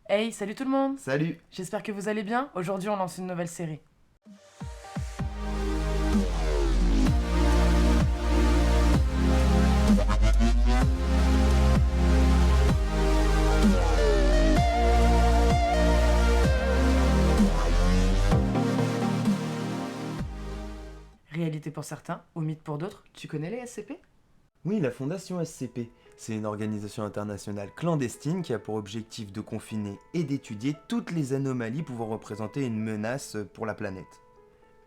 Hey, salut tout le monde! Salut! J'espère que vous allez bien. Aujourd'hui, on lance une nouvelle série. Réalité pour certains, ou mythe pour d'autres, tu connais les SCP? Oui, la Fondation SCP, c'est une organisation internationale clandestine qui a pour objectif de confiner et d'étudier toutes les anomalies pouvant représenter une menace pour la planète.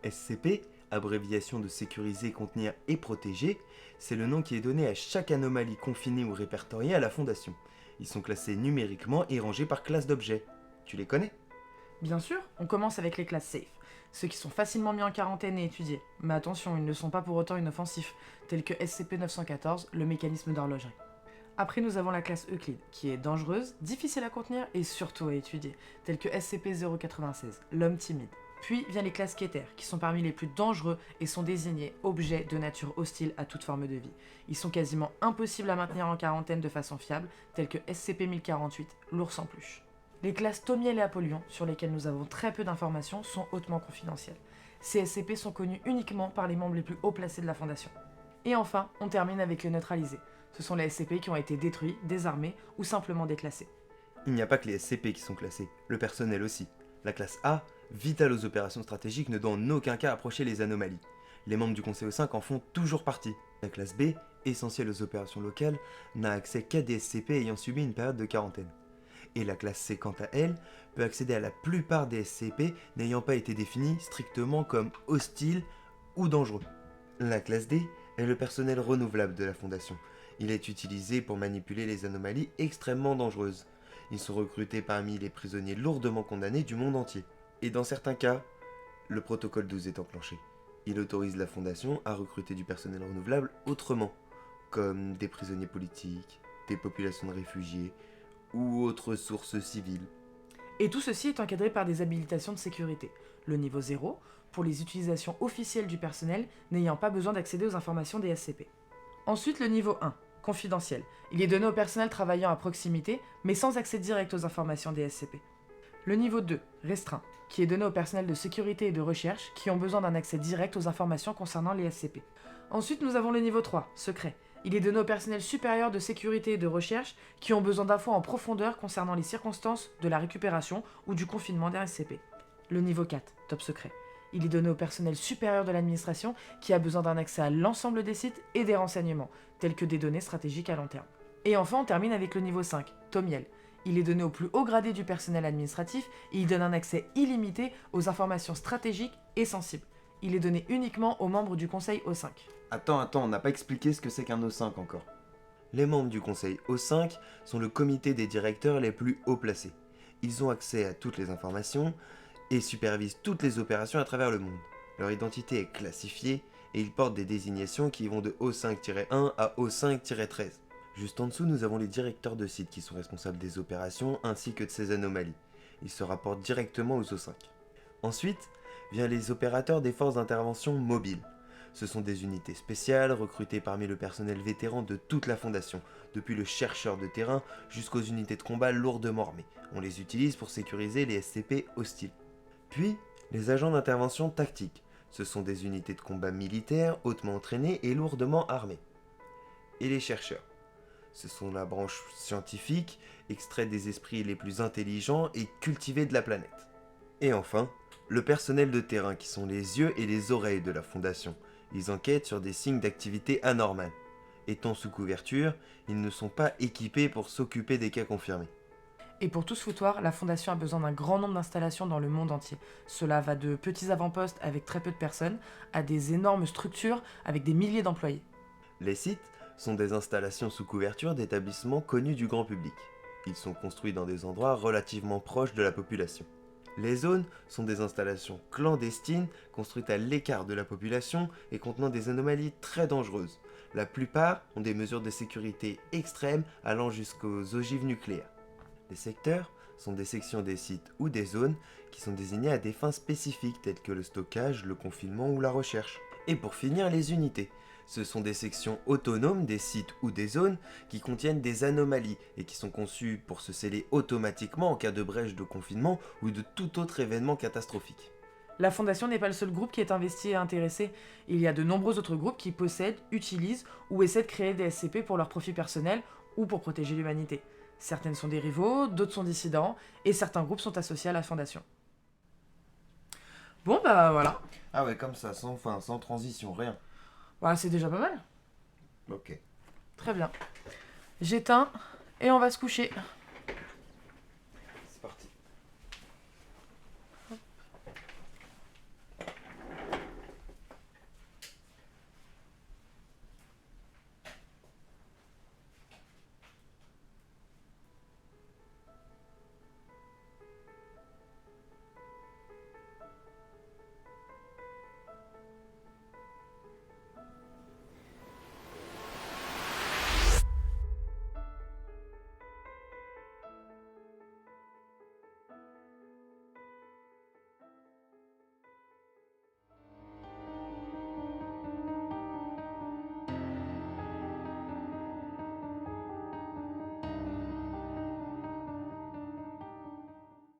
SCP, abréviation de sécuriser, contenir et protéger, c'est le nom qui est donné à chaque anomalie confinée ou répertoriée à la Fondation. Ils sont classés numériquement et rangés par classe d'objets. Tu les connais? Bien sûr, on commence avec les classes safe, ceux qui sont facilement mis en quarantaine et étudiés. Mais attention, ils ne sont pas pour autant inoffensifs, tels que SCP-914, le mécanisme d'horlogerie. Après, nous avons la classe Euclide, qui est dangereuse, difficile à contenir et surtout à étudier, telle que SCP-096, l'homme timide. Puis vient les classes Keter, qui sont parmi les plus dangereux et sont désignés objets de nature hostile à toute forme de vie. Ils sont quasiment impossibles à maintenir en quarantaine de façon fiable, tels que SCP-1048, l'ours en peluche. Les classes Thomiel et Apollyon, sur lesquelles nous avons très peu d'informations, sont hautement confidentielles. Ces SCP sont connus uniquement par les membres les plus haut placés de la Fondation. Et enfin, on termine avec les neutralisés. Ce sont les SCP qui ont été détruits, désarmés ou simplement déclassés. Il n'y a pas que les SCP qui sont classés, le personnel aussi. La classe A, vitale aux opérations stratégiques, ne doit en aucun cas approcher les anomalies. Les membres du Conseil O5 en font toujours partie. La classe B, essentielle aux opérations locales, n'a accès qu'à des SCP ayant subi une période de quarantaine. Et la classe C, quant à elle, peut accéder à la plupart des SCP n'ayant pas été définis strictement comme hostiles ou dangereux. La classe D est le personnel renouvelable de la Fondation. Il est utilisé pour manipuler les anomalies extrêmement dangereuses. Ils sont recrutés parmi les prisonniers lourdement condamnés du monde entier. Et dans certains cas, le protocole 12 est enclenché. Il autorise la Fondation à recruter du personnel renouvelable autrement, comme des prisonniers politiques, des populations de réfugiés ou autres sources civiles. Et tout ceci est encadré par des habilitations de sécurité. Le niveau 0, pour les utilisations officielles du personnel n'ayant pas besoin d'accéder aux informations des SCP. Ensuite, le niveau 1, confidentiel. Il est donné au personnel travaillant à proximité, mais sans accès direct aux informations des SCP. Le niveau 2, restreint, qui est donné au personnel de sécurité et de recherche qui ont besoin d'un accès direct aux informations concernant les SCP. Ensuite, nous avons le niveau 3, secret. Il est donné au personnel supérieur de sécurité et de recherche qui ont besoin d'infos en profondeur concernant les circonstances de la récupération ou du confinement des SCP. Le niveau 4, top secret. Il est donné au personnel supérieur de l'administration qui a besoin d'un accès à l'ensemble des sites et des renseignements, tels que des données stratégiques à long terme. Et enfin, on termine avec le niveau 5, Tomiel. Il est donné au plus haut gradé du personnel administratif et il donne un accès illimité aux informations stratégiques et sensibles. Il est donné uniquement aux membres du Conseil O5. Attends, on n'a pas expliqué ce que c'est qu'un O5 encore. Les membres du Conseil O5 sont le comité des directeurs les plus haut placés. Ils ont accès à toutes les informations et supervisent toutes les opérations à travers le monde. Leur identité est classifiée et ils portent des désignations qui vont de O5-1 à O5-13. Juste en dessous, nous avons les directeurs de site qui sont responsables des opérations ainsi que de ces anomalies. Ils se rapportent directement aux O5. Ensuite, vient les opérateurs des forces d'intervention mobiles. Ce sont des unités spéciales recrutées parmi le personnel vétéran de toute la Fondation, depuis le chercheur de terrain jusqu'aux unités de combat lourdement armées. On les utilise pour sécuriser les SCP hostiles. Puis, les agents d'intervention tactique. Ce sont des unités de combat militaires hautement entraînées et lourdement armées. Et les chercheurs. Ce sont la branche scientifique, extraite des esprits les plus intelligents et cultivés de la planète. Et enfin, le personnel de terrain qui sont les yeux et les oreilles de la Fondation. Ils enquêtent sur des signes d'activité anormale. Étant sous couverture, ils ne sont pas équipés pour s'occuper des cas confirmés. Et pour tout ce foutoir, la Fondation a besoin d'un grand nombre d'installations dans le monde entier. Cela va de petits avant-postes avec très peu de personnes à des énormes structures avec des milliers d'employés. Les sites sont des installations sous couverture d'établissements connus du grand public. Ils sont construits dans des endroits relativement proches de la population. Les zones sont des installations clandestines construites à l'écart de la population et contenant des anomalies très dangereuses. La plupart ont des mesures de sécurité extrêmes allant jusqu'aux ogives nucléaires. Les secteurs sont des sections des sites ou des zones qui sont désignées à des fins spécifiques telles que le stockage, le confinement ou la recherche. Et pour finir, les unités. Ce sont des sections autonomes des sites ou des zones qui contiennent des anomalies et qui sont conçues pour se sceller automatiquement en cas de brèche de confinement ou de tout autre événement catastrophique. La Fondation n'est pas le seul groupe qui est investi et intéressé. Il y a de nombreux autres groupes qui possèdent, utilisent ou essaient de créer des SCP pour leur profit personnel ou pour protéger l'humanité. Certaines sont des rivaux, d'autres sont dissidents, et certains groupes sont associés à la Fondation. Bon bah voilà, Ah ouais, comme ça, sans fin, sans transition, rien. bah, c'est déjà pas mal. Ok. Très bien. J'éteins et on va se coucher.